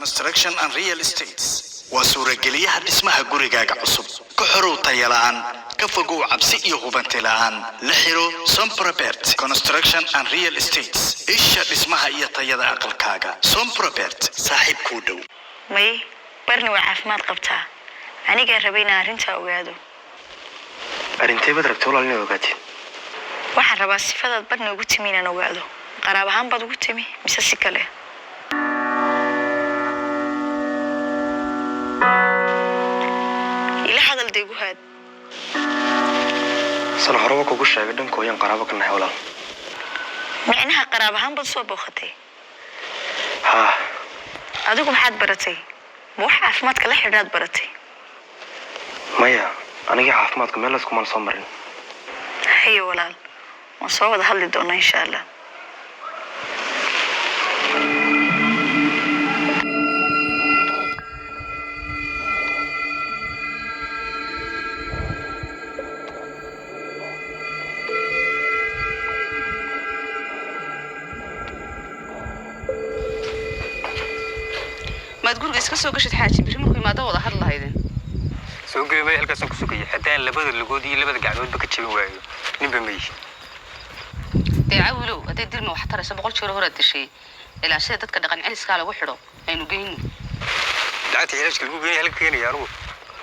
Construction and Real Estates وسورة جليها اسمها جوريجا عصب كحرو طيلان كفجو عبسي يهوبنت لان لحرو سومبربرت Construction and Real Estates إيش اسمها هي طيلة عقل كاجا سومبربرت صاحب كودو مي برني وعافمات قبتها أنا جربينا أرنتها وجادو أرنتي بدرك تقول لي وجاتي waxaan rabaa sifadaad badna ugu timi inaan ogaado qaraab ahaan baad ugu timi mise si kale ila hadal deegu haad sana horaba kugu sheegay dhankooyan qaraabo ka nahay walaal micnaha qaraab ahaan baad soo booqatay ha adigu maxaad baratay ma wax caafimaadka la xidhaad baratay maya aniga caafimaadka meel isku mal soo marin hayo walaal وصوّد هاللي دونا إن شاء الله. ما تقول قيس كسوق شد حاجة بيرمك ما دوا ظهر الله إذن. سوق ما يلقى سوق سوقية حتى لبض اللقودي لبض قاعد بكتشي وايد نبي ميش. تعاولوا هتديرنا وحتى سبقول شو رهرة الشيء إلى أشياء تذكر دقن على سكالة وحده إنه جين دعتي علاج كل بيني هلك فيني يا روح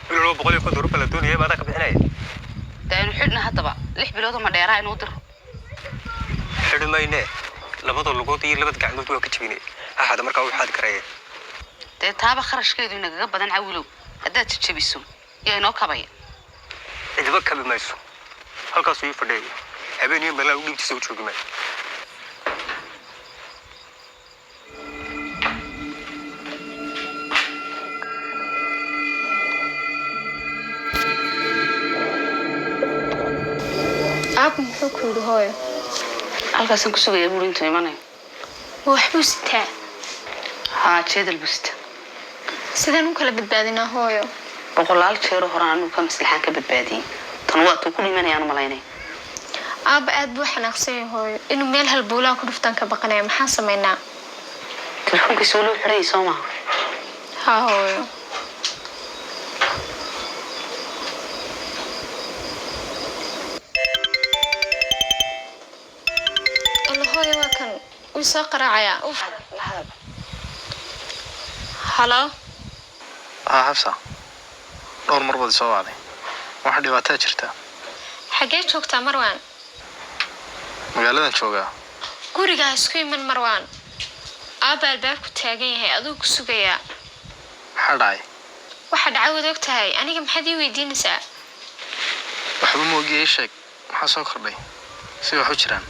بيقولوا بقول ياخذ ظروف الدنيا ما ذاك بحناية ده إنه حدنا هطبع ليح بلوده ما دايرة إنه ودر حد ما يناه لبض اللقودي لبض قاعد بكتشي أحد مركب واحد كرايه ده تابع خرج كده إنك جب بدن عاولوا هدا تشبيسون يعني نوكا بيا إذا بكى بمايسو هلك أسوي فداي أبيني بلا ودي تسوي شو كمان أب محكود هاي halkaasaan ku sugaya buu intuu imanay وحبستها haa jeedal busta sidaan u kala badbaadinaa hooyo boqolaal jeer hore aanu ka maslaxan ka badbaadiyay tan waa tuu ku dhimanayaan malaynay aab aad buu xanaaqsan hooyo inuu meel halbuulaa ku dhuftaan ka baqanaya maxaan sameynaa telefoonkiisa wuu xiray Soomaa haa hooyo وساقرعيا هلا حفصة دور مربض سو علي واحد dhibaato jirta xagee joogtaa Marwan magaaladan joogaa guriga isku iman Marwan aaba albaabku taagan yahay aduu ku sugaya maxaa dhacay waxa dhacay ogtahay aniga maxaad ii weydiinaysaa waxba ma ogiyay sheeg maxaa soo kordhay si wax u jiraan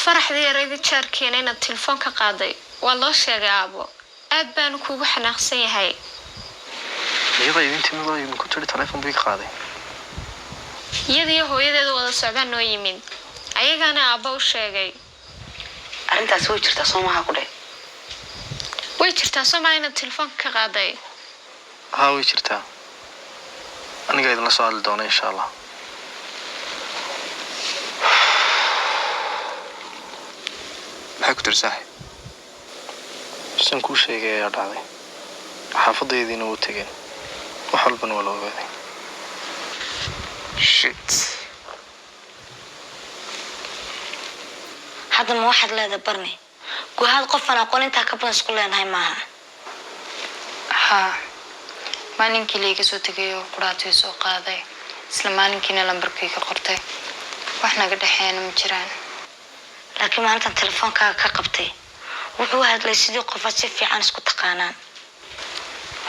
فرحدي يريد تشاركين إن التلفون كقاضي والله شيء أبو أبان كوب حناقصي هاي يلا يبنتي ما ضايق كنت لي تلفون بيك قاضي يدي هو يدي ولا سعدان نو يمين أيق أنا أبو شيء arrintaas way jirtaa Soomaa ku dhay way jirtaa Soomaa in التلفون كقاضي ها way jirtaa aniga idin la soo hadli doona insha Allah maxaa ku tirsahay san ku sheegay ayaa dhacday xaafadeediina wuu tagay wax walbana waa la ogaaday shit hadda ma waxaad leedahay barni guhaad qofan aqoon intaa ka badan isku leenahay maaha haa maalinkii leega soo tagay oo quraatay soo qaaday isla maalinkiina lambarkii ka qortay wax naga dhaxeeyna ma jiraan laakiin maalintan telefoonkaaga ka qabtay wuxuu hadlay sidii qofaad si fiican isku taqaanaan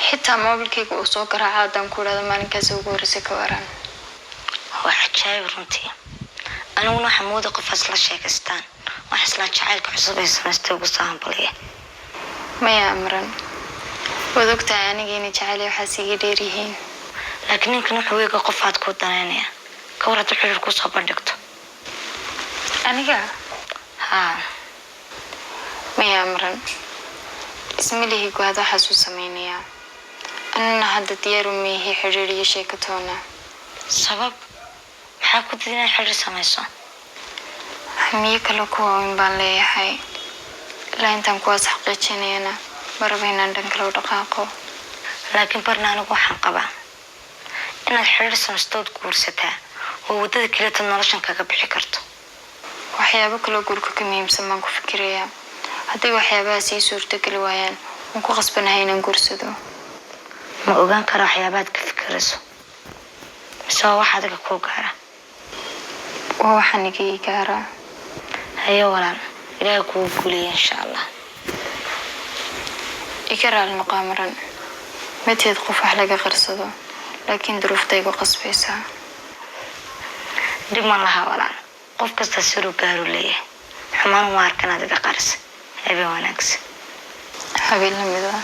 xitaa moobilkayga uu soo garaacay haddaan ku idhaahdo maalinkaas ugu horreysay ka waran waa cajaayib runtii aniguna waxaa mooda qofaas la sheekaystaan wax isla jacaylka cusub ay samaystay ugu soo hambaliya maya amran waad ogtahay aniga inay jacayl waxaas iga dheer yihiin laakiin ninkan wuxuu weega qofaad kuu danaynaya ka war hadduu xiriir kuu soo bandhigto aniga ها ميا أمرن اسمي لي هيك هذا حسو سمينيا أنا هذا ديارو ميهي حريرية شيكتونا سبب حاكو دينا حرير سميسو مية كلو كوا من بالي هاي لا أنت مكواس حقيقينينا maraba inaan dhan kale u dhaqaaqo. laakiin barna anigu waxaan qabaa inaad xiriir samstood guursataa oo waddada kaleeta noloshan kaga bixi karto. waxyaabo kaloo guurka ka muhiimsan baan ku fikirayaa. hadday waxyaabahaas ii suurtogeli waayaan waan ku qasbanahay inaan guursado. ma ogaan karo waxyaabaad ka fikirayso mise waa wax adiga kuu gaara? waa waxaan iga ii gaaraa. haye walaal, ilaahay kuu guuleeya insha allah. iga raali noqo Amran. mateed qof wax laga qarsado, laakiin duruufta igu qasbaysaa. dhib ma laha walaal, qof kasta siduu gaaru leeyahay. xumaan uma arkan adiga qarsa. habeen wanaagsan. habeen lamid ah.